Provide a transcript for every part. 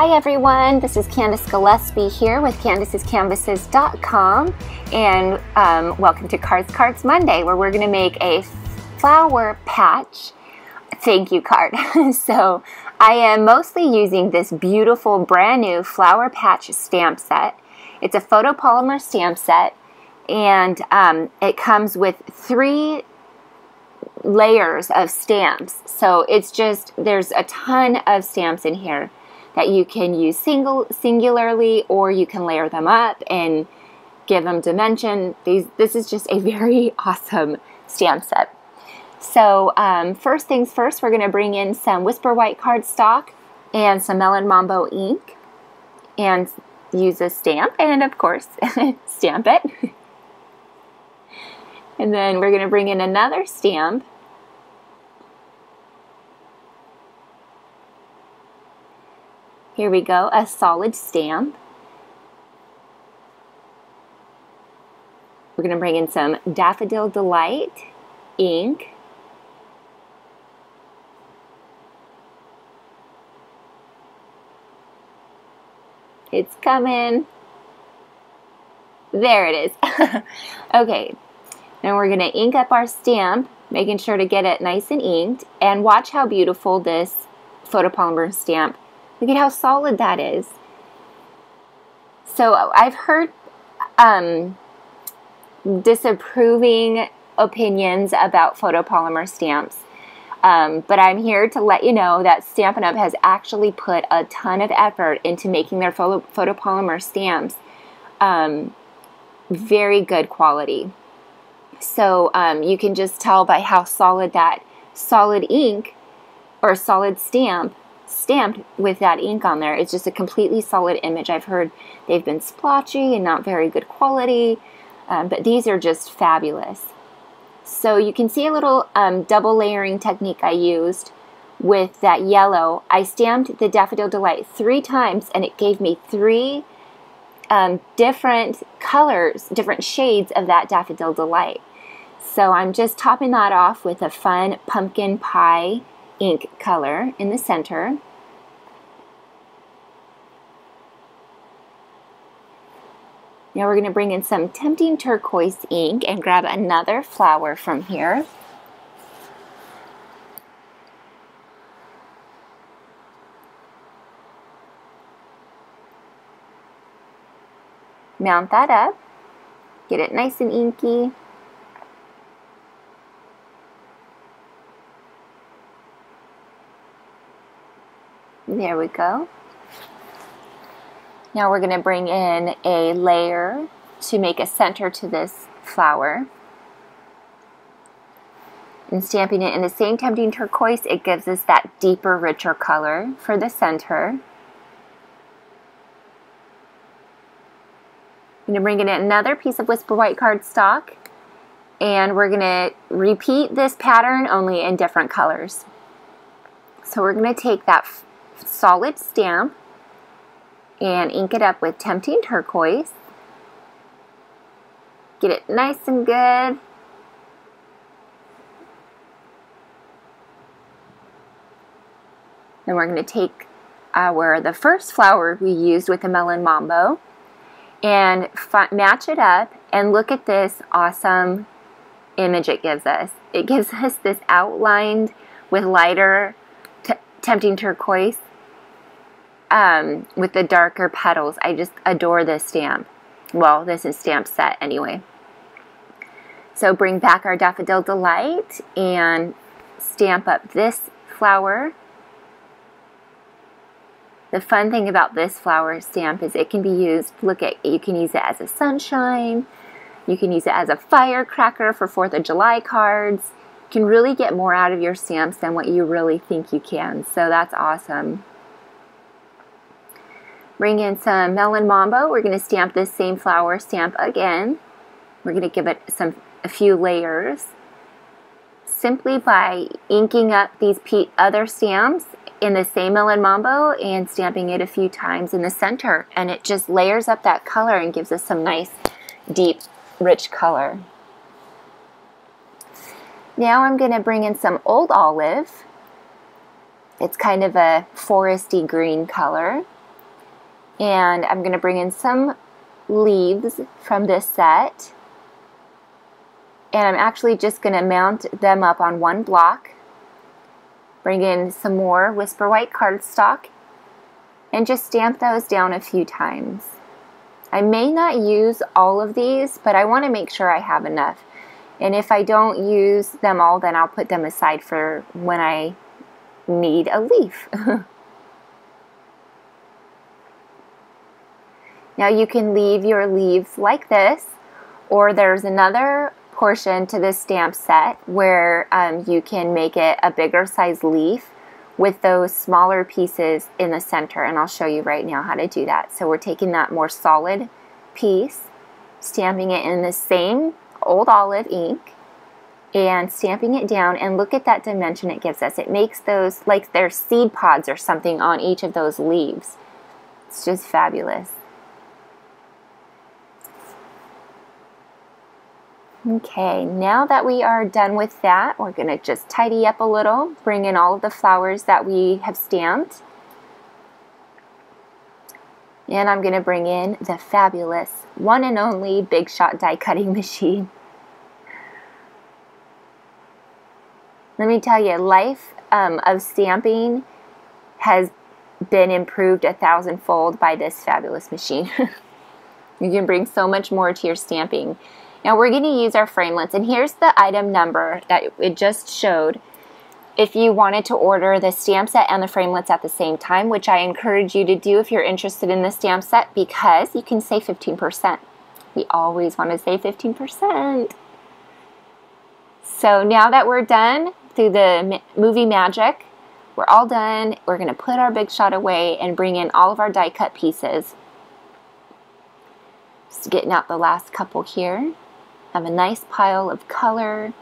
Hi everyone, this is Candace Gillespie here with Candace'sCanvases.com, and welcome to Cards Monday, where we're going to make a flower patch thank you card. So I am mostly using this beautiful brand new flower patch stamp set. It's a photopolymer stamp set, and it comes with 3 layers of stamps. So it's just, there's a ton of stamps in here that you can use singularly, or you can layer them up and give them dimension. This is just a very awesome stamp set. So first things first, we're going to bring in some Whisper White cardstock and some Melon Mambo ink and use a stamp and, of course, stamp it. And then we're going to bring in another stamp. Here we go, a solid stamp. We're going to bring in some Daffodil Delight ink. It's coming. There it is. Okay, now we're going to ink up our stamp, making sure to get it nice and inked. And watch how beautiful this photopolymer stamp. Look at how solid that is. So I've heard disapproving opinions about photopolymer stamps. But I'm here to let you know that Stampin' Up! Has actually put a ton of effort into making their photopolymer stamps very good quality. So you can just tell by how solid that solid ink or solid stamp stamped with that ink on there. It's just a completely solid image. I've heard they've been splotchy and not very good quality, but these are just fabulous. So you can see a little double layering technique I used with that yellow. I stamped the Daffodil Delight 3 times, and it gave me 3 different colors, different shades of that Daffodil Delight. So I'm just topping that off with a fun pumpkin pie ink color in the center. Now we're going to bring in some Tempting Turquoise ink and grab another flower from here. Mount that up, get it nice and inky. There we go. Now we're going to bring in a layer to make a center to this flower. And stamping it in the same Tempting Turquoise, it gives us that deeper, richer color for the center. I'm going to bring in another piece of Whisper White cardstock, and we're going to repeat this pattern only in different colors. So we're going to take that solid stamp and ink it up with Tempting Turquoise. Get it nice and good. Then we're going to take the first flower we used with the Melon Mambo and match it up, and look at this awesome image it gives us. It gives us this outlined with lighter Tempting Turquoise with the darker petals. I just adore this stamp. Well, this is stamp set anyway. So bring back our Daffodil Delight and stamp up this flower. The fun thing about this flower stamp is it can be used, you can use it as a sunshine, you can use it as a firecracker for 4th of July cards. You can really get more out of your stamps than what you really think you can. So that's awesome. Bring in some Melon Mambo. We're going to stamp this same flower stamp again. We're going to give it a few layers simply by inking up these other stamps in the same Melon Mambo and stamping it a few times in the center, and it just layers up that color and gives us some nice deep rich color. Now I'm going to bring in some Old Olive. It's kind of a foresty green color. And I'm going to bring in some leaves from this set. And I'm actually just going to mount them up on one block. Bring in some more Whisper White cardstock and just stamp those down a few times. I may not use all of these, but I want to make sure I have enough. And if I don't use them all, then I'll put them aside for when I need a leaf. Now you can leave your leaves like this, or there's another portion to this stamp set where you can make it a bigger size leaf with those smaller pieces in the center, and I'll show you right now how to do that. So we're taking that more solid piece, stamping it in the same old olive ink, and stamping it down, and look at that dimension it gives us. It makes those like there's seed pods or something on each of those leaves. It's just fabulous. Okay, now that we are done with that, we're going to just tidy up a little, bring in all of the flowers that we have stamped. And I'm going to bring in the fabulous one and only Big Shot die cutting machine. Let me tell you, life of stamping has been improved 1,000-fold by this fabulous machine. You can bring so much more to your stamping. Now we're going to use our framelits, and here's the item number that it just showed if you wanted to order the stamp set and the framelits at the same time, which I encourage you to do if you're interested in the stamp set, because you can save 15%. We always want to save 15%. So now that we're done through the movie magic, we're all done. We're going to put our Big Shot away and bring in all of our die cut pieces. Just getting out the last couple here. Have a nice pile of color.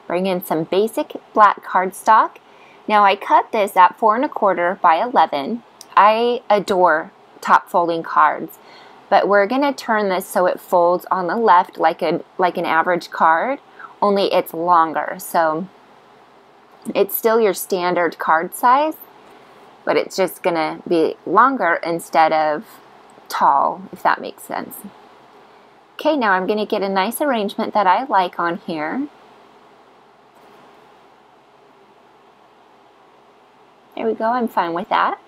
Bring in some basic black cardstock. Now I cut this at 4 1/4 by 11. I adore top folding cards, but we're going to turn this so it folds on the left like an average card, only it's longer. So it's still your standard card size, but it's just going to be longer instead of tall, if that makes sense. Okay, now I'm going to get a nice arrangement that I like on here. There we go, I'm fine with that.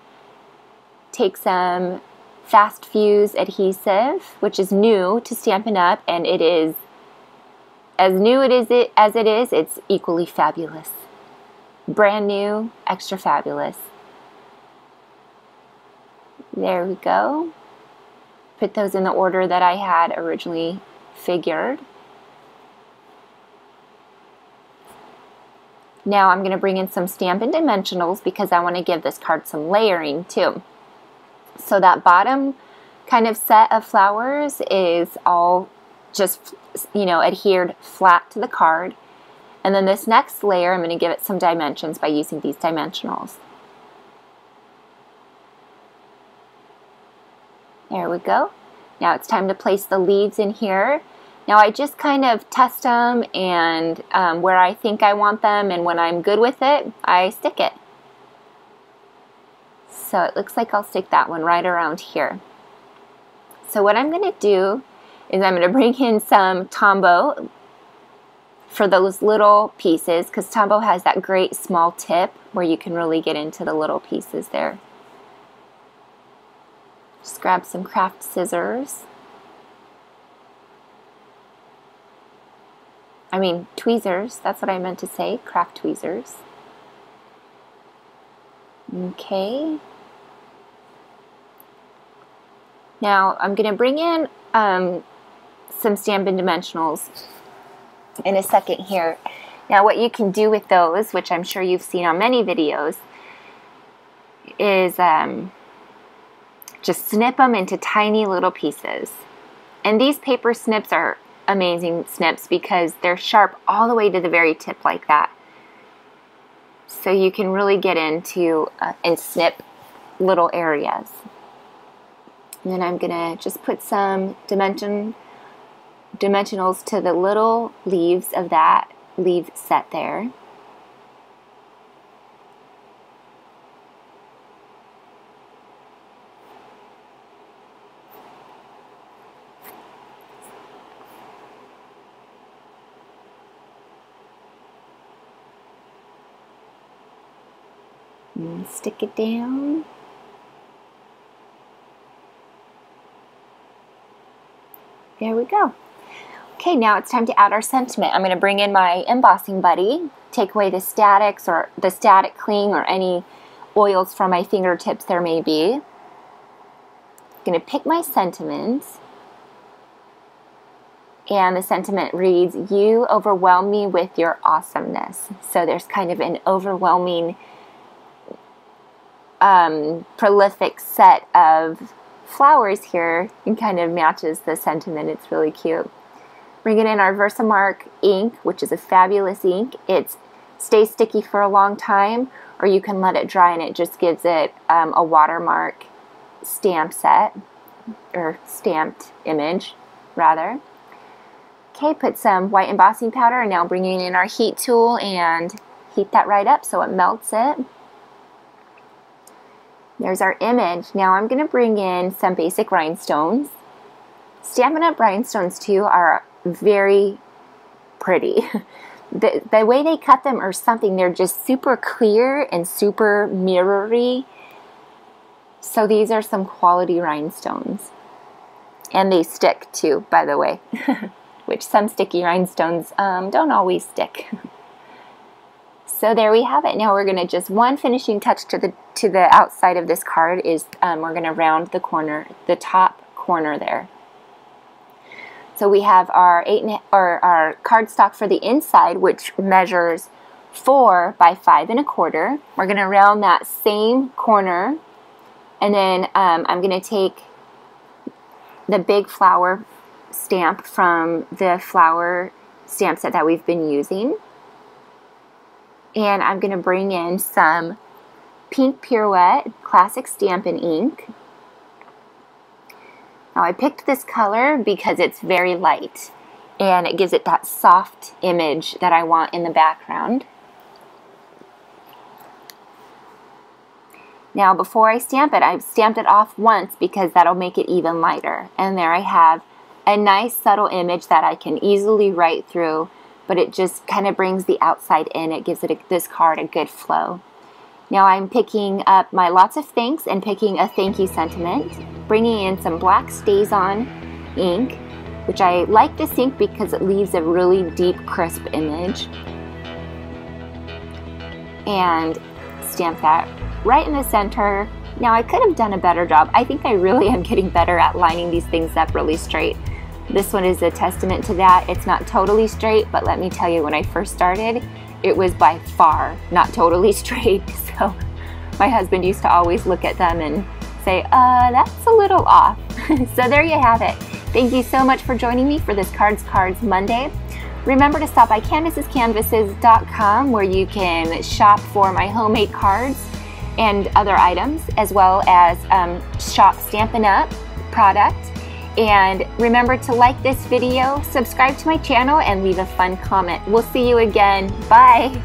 Take some fast fuse adhesive, which is new to Stampin' Up, and it is as new as it is, it's equally fabulous. Brand new, extra fabulous. There we go. Put those in the order that I had originally figured. Now I'm going to bring in some Stampin' Dimensionals because I want to give this card some layering too. So that bottom kind of set of flowers is all just, you know, adhered flat to the card. And then this next layer, I'm going to give it some dimensions by using these dimensionals. There we go. Now it's time to place the leaves in here. Now I just kind of test them and where I think I want them, and when I'm good with it, I stick it. So it looks like I'll stick that one right around here. So what I'm going to do is I'm going to bring in some Tombow for those little pieces, because Tombow has that great small tip where you can really get into the little pieces there. Just grab some craft scissors. I mean tweezers, that's what I meant to say, craft tweezers. Okay. Now I'm going to bring in some Stampin' Dimensionals in a second here. Now what you can do with those, which I'm sure you've seen on many videos, is just snip them into tiny little pieces. And these paper snips are amazing snips because they're sharp all the way to the very tip like that. So you can really get into and snip little areas. And then I'm going to just put some dimensionals to the little leaves of that leaf set there. And stick it down. There we go. Okay, now it's time to add our sentiment. I'm going to bring in my embossing buddy, take away the statics or the static cling or any oils from my fingertips there may be. I'm going to pick my sentiment, and the sentiment reads, "You overwhelm me with your awesomeness." So there's kind of an overwhelming, prolific set of flowers here, and kind of matches the sentiment. It's really cute. Bringing in our Versamark ink, which is a fabulous ink. It stays sticky for a long time, or you can let it dry and it just gives it a watermark stamp set, or stamped image rather. Okay, put some white embossing powder, and now bringing in our heat tool and heat that right up so it melts it. There's our image. Now I'm going to bring in some basic rhinestones. Stampin' Up! Rhinestones too are very pretty. The way they cut them or something, they're just super clear and super mirrory. So these are some quality rhinestones. And they stick too, by the way. Which some sticky rhinestones don't always stick. So there we have it. Now we're going to just, one finishing touch to the outside of this card is we're going to round the corner, the top corner there. So we have our our cardstock for the inside, which measures 4 by 5 1/4. We're going to round that same corner, and then I'm going to take the big flower stamp from the flower stamp set that we've been using. And I'm going to bring in some Pink Pirouette Classic Stampin' Ink. Now I picked this color because it's very light and it gives it that soft image that I want in the background. Now before I stamp it, I've stamped it off once because that'll make it even lighter. And there I have a nice subtle image that I can easily write through, but it just kind of brings the outside in. It gives this card a good flow. Now I'm picking up my lots of thanks and picking a thank you sentiment, bringing in some black StazOn ink, which I like this ink because it leaves a really deep, crisp image. And stamp that right in the center. Now I could have done a better job. I think I really am getting better at lining these things up really straight. This one is a testament to that. It's not totally straight, but let me tell you, when I first started, it was by far not totally straight. So my husband used to always look at them and say, that's a little off. So there you have it. Thank you so much for joining me for this Cards Monday. Remember to stop by Candace'sCanvases.com, where you can shop for my homemade cards and other items, as well as shop Stampin' Up! Product. And remember to like this video, subscribe to my channel, and leave a fun comment. We'll see you again. Bye!